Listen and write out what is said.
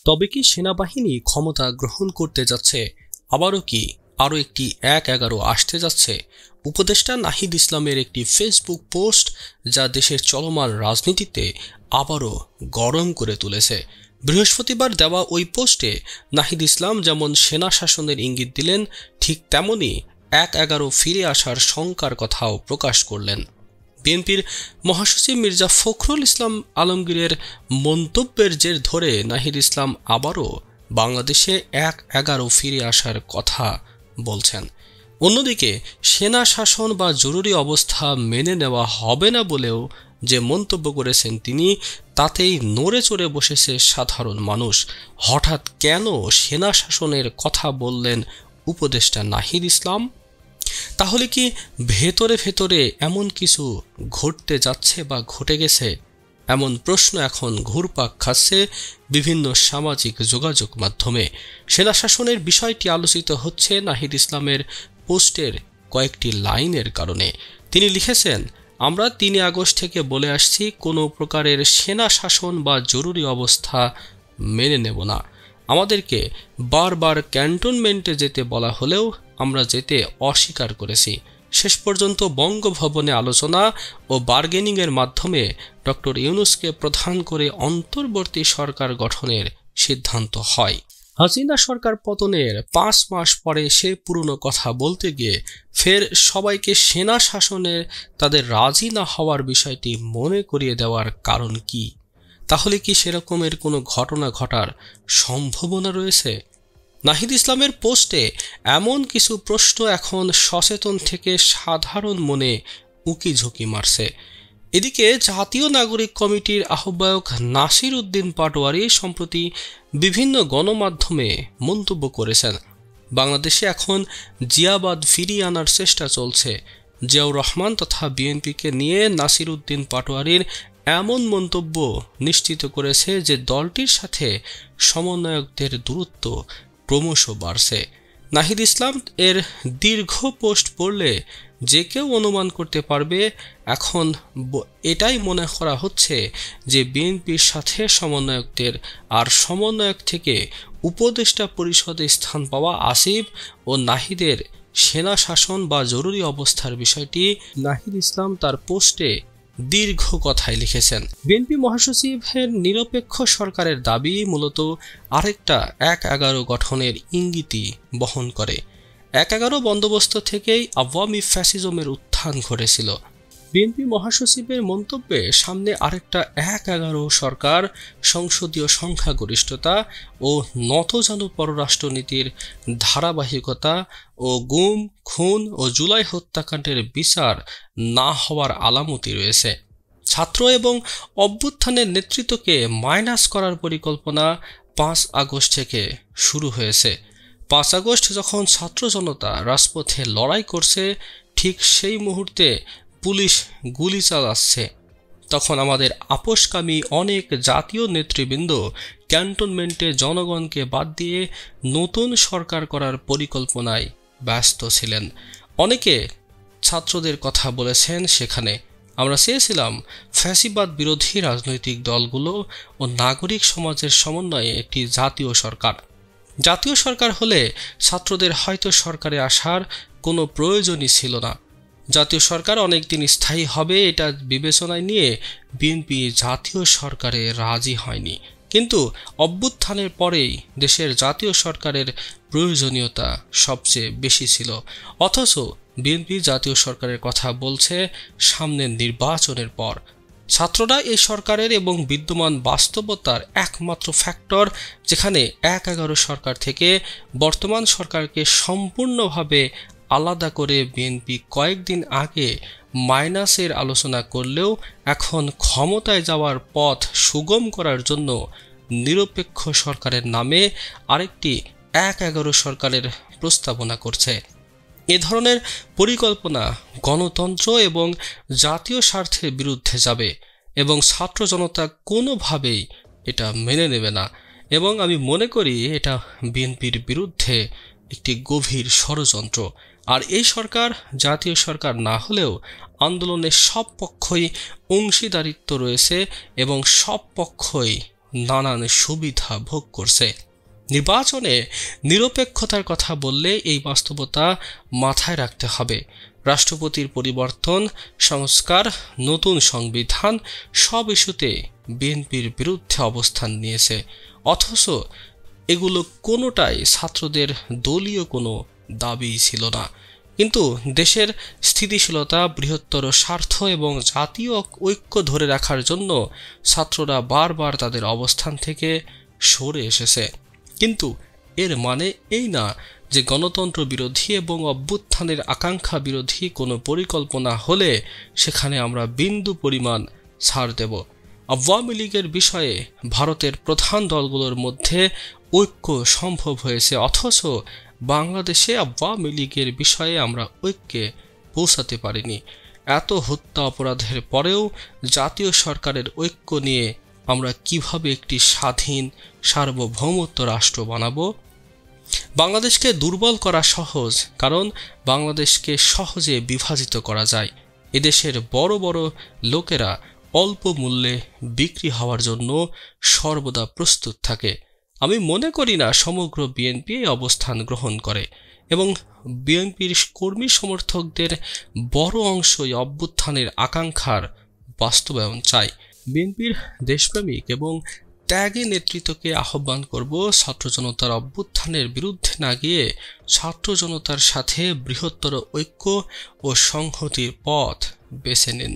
তবে কি সেনাবাহিনী ক্ষমতা গ্রহণ করতে যাচ্ছে? আবারও কি আরও একটি ১/১১ আসতে যাচ্ছে? উপদেষ্টা নাহিদ ইসলামের একটি ফেসবুক পোস্ট যা দেশের চলমান রাজনীতিতে আবারও গরম করে তুলেছে। বৃহস্পতিবার দেওয়া ওই পোস্টে নাহিদ ইসলাম যেমন সেনা শাসনের ইঙ্গিত দিলেন, ঠিক তেমনই ১/১১ ফিরে আসার শঙ্কার কথাও প্রকাশ করলেন। বিএনপির মহাসচিব মির্জা ফখরুল ইসলাম আলমগীরের মন্তব্যের জের ধরে নাহিদ ইসলাম আবারও বাংলাদেশে ১/১১ ফিরে আসার কথা বলছেন। অন্যদিকে সেনা শাসন বা জরুরি অবস্থা মেনে নেওয়া হবে না বলেও যে মন্তব্য করেছেন তিনি, তাতেই নড়ে চড়ে বসেছে সাধারণ মানুষ। হঠাৎ কেন সেনা শাসনের কথা বললেন উপদেষ্টা নাহিদ ইসলাম? তাহলে কি ভেতরে ভেতরে এমন কিছু ঘটতে যাচ্ছে বা ঘটে গেছে? এমন প্রশ্ন এখন ঘুরপাক খাচ্ছে বিভিন্ন সামাজিক যোগাযোগ মাধ্যমে। সেনা শাসনের বিষয়টি আলোচিত হচ্ছে নাহিদ ইসলামের পোস্টের কয়েকটি লাইনের কারণে। তিনি লিখেছেন, আমরা ৩ আগস্ট থেকে বলে আসছি, কোনো প্রকারের সেনা শাসন বা জরুরি অবস্থা মেনে নেব না। আমাদেরকে বারবার ক্যান্টনমেন্টে যেতে বলা হলেও আমরা যেতে অস্বীকার করেছি। শেষ পর্যন্ত বঙ্গভবনে আলোচনা ও বার্গেনিংয়ের মাধ্যমে ডক্টর ইউনূসকে প্রধান করে অন্তর্বর্তী সরকার গঠনের সিদ্ধান্ত হয়। হাসিনা সরকার পতনের ৫ মাস পরে সে পুরনো কথা বলতে গিয়ে ফের সবাইকে সেনা শাসনে তাদের রাজি না হওয়ার বিষয়টি মনে করিয়ে দেওয়ার কারণ কি? তাহলে কি সেরকমের কোনো ঘটনা ঘটার সম্ভাবনা রয়েছে? নাহিদ ইসলামের পোস্টে এমন কিছু প্রশ্ন এখন সচেতন থেকে সাধারণ মনে উকি ঝুঁকি মারছে। এদিকে জাতীয় নাগরিক কমিটির আহ্বায়ক নাসির উদ্দিন পাটোয়ারি সম্প্রতি বিভিন্ন গণমাধ্যমে মন্তব্য করেছেন, বাংলাদেশে এখন জিয়াবাদ ফিরিয়ে আনার চেষ্টা চলছে। জিয়াউর রহমান তথা বিএনপিকে নিয়ে নাসির উদ্দিন পাটোয়ারির এমন মন্তব্য নিশ্চিত করেছে যে দলটির সাথে সমন্বয়কদের দূরত্ব ক্রমশ বাড়ছে। নাহিদ ইসলাম এর দীর্ঘ পোস্ট পড়লে যে কেউ অনুমান করতে পারবে এখন এটাই মনে করা হচ্ছে যে বিএনপির সাথে সমন্বয়কদের আর সমন্বয়ক থেকে উপদেষ্টা পরিষদে স্থান পাওয়া আসিফ ও নাহিদের সেনা শাসন বা জরুরি অবস্থার বিষয়টি নাহিদ ইসলাম তার পোস্টে দীর্ঘ কথায় লিখেছেন। বিএনপি মহাসচিবের নিরপেক্ষ সরকারের দাবি মূলত আরেকটা ১/১১ গঠনের ইঙ্গিতই বহন করে। ১/১১ বন্দোবস্ত থেকেই আওয়ামী ফ্যাসিজমের উত্থান ঘটেছিল। বিএনপি মহাসচিবের মন্তব্যে সামনে আরেকটা ১/১১ সরকার, সংসদীয় সংখ্যাগরিষ্ঠতা ও নতজানু পররাষ্ট্রনীতির ধারাবাহিকতা ও গুম, খুন ও জুলাই হত্যাকাণ্ডের বিচার না হওয়ার আলামতি রয়েছে। ছাত্র এবং অভ্যুত্থানের নেতৃত্বকে মাইনাস করার পরিকল্পনা ৫ আগস্ট থেকে শুরু হয়েছে। ৫ আগস্ট যখন ছাত্র জনতা রাজপথে লড়াই করছে, ঠিক সেই মুহূর্তে পুলিশ গুলি চালাচ্ছে। তখন আমাদের আপোষকামী অনেক জাতীয় নেতৃবৃন্দ ক্যান্টনমেন্টে জনগণকে বাদ দিয়ে নতুন সরকার করার পরিকল্পনায় ব্যস্ত ছিলেন। অনেকে ছাত্রদের কথা বলেছেন সেখানে। আমরা চেয়েছিলাম ফ্যাসিবাদ বিরোধী রাজনৈতিক দলগুলো ও নাগরিক সমাজের সমন্বয়ে একটি জাতীয় সরকার। জাতীয় সরকার হলে ছাত্রদের হয়তো সরকারে আসার কোনো প্রয়োজনই ছিল না। জাতীয় সরকার অনেকদিন স্থায়ী হবে এটা বিবেচনায় নিয়ে বিএনপি জাতীয় সরকারে রাজি হয়নি। কিন্তু অভ্যুত্থানের পরেই দেশের জাতীয় সরকারের প্রয়োজনীয়তা সবচেয়ে বেশি ছিল। অথচ বিএনপি জাতীয় সরকারের কথা বলছে সামনের নির্বাচনের পর। ছাত্ররা এই সরকারের এবং বিদ্যমান বাস্তবতার একমাত্র ফ্যাক্টর, যেখানে ১/১১ সরকার থেকে বর্তমান সরকারকে সম্পূর্ণভাবে আলাদা করে বিএনপি কয়েকদিন আগে মাইনাসের আলোচনা করলেও এখন ক্ষমতায় যাওয়ার পথ সুগম করার জন্য নিরপেক্ষ সরকারের নামে আরেকটি ১/১১ সরকারের প্রস্তাবনা করছে। এ ধরনের পরিকল্পনা গণতন্ত্র এবং জাতীয় স্বার্থের বিরুদ্ধে যাবে এবং ছাত্র জনতা কোনোভাবেই এটা মেনে নেবে না। এবং আমি মনে করি এটা বিএনপির বিরুদ্ধে একটি গভীর ষড়যন্ত্র। আর এই সরকার জাতীয় সরকার না হলেও আন্দোলনের সব পক্ষই অংশীদারিত্ব রয়েছে এবং সব পক্ষই নানান সুবিধা ভোগ করছে। নির্বাচনে নিরপেক্ষতার কথা বললে এই বাস্তবতা মাথায় রাখতে হবে। রাষ্ট্রপতির পরিবর্তন, সংস্কার, নতুন সংবিধান সব ইস্যুতে বিএনপির বিরুদ্ধে অবস্থান নিয়েছে, অথচ এগুলো কোনোটাই ছাত্রদের দলীয় কোনো দাবি ছিল না। কিন্তু দেশের স্থিতিশীলতা, বৃহত্তর স্বার্থ এবং জাতীয় ঐক্য ধরে রাখার জন্য ছাত্ররা বারবার তাদের অবস্থান থেকে সরে এসেছে। কিন্তু এর মানে এই না যে গণতন্ত্র বিরোধী এবং অভ্যুত্থানের আকাঙ্ক্ষা বিরোধী কোনো পরিকল্পনা হলে সেখানে আমরা বিন্দু পরিমাণ ছাড় দেব। আওয়ামী লীগের বিষয়ে ভারতের প্রধান দলগুলোর মধ্যে ঐক্য সম্ভব হয়েছে, অথচ বাংলাদেশে আওয়ামী লীগের বিষয়ে আমরা ঐক্যে পৌঁছাতে পারিনি। এত হত্যা অপরাধের পরেও জাতীয় সরকারের ঐক্য নিয়ে আমরা কিভাবে একটি স্বাধীন সার্বভৌমত্ব রাষ্ট্র বানাবো? বাংলাদেশকে দুর্বল করা সহজ, কারণ বাংলাদেশকে সহজে বিভাজিত করা যায়। এদেশের বড় বড় লোকেরা অল্প মূল্যে বিক্রি হওয়ার জন্য সর্বদা প্রস্তুত থাকে। আমি মনে করি না সমগ্র বিএনপি এই অবস্থান গ্রহণ করে, এবং বিএনপির কর্মী সমর্থকদের বড় অংশই অভ্যুত্থানের আকাঙ্ক্ষার বাস্তবায়ন চায়। বিএনপির দেশপ্রেমিক এবং ত্যাগী নেতৃত্বকে আহ্বান করব, ছাত্র জনতার অভ্যুত্থানের বিরুদ্ধে না গিয়ে ছাত্র জনতার সাথে বৃহত্তর ঐক্য ও সংহতির পথ বেছে নিন।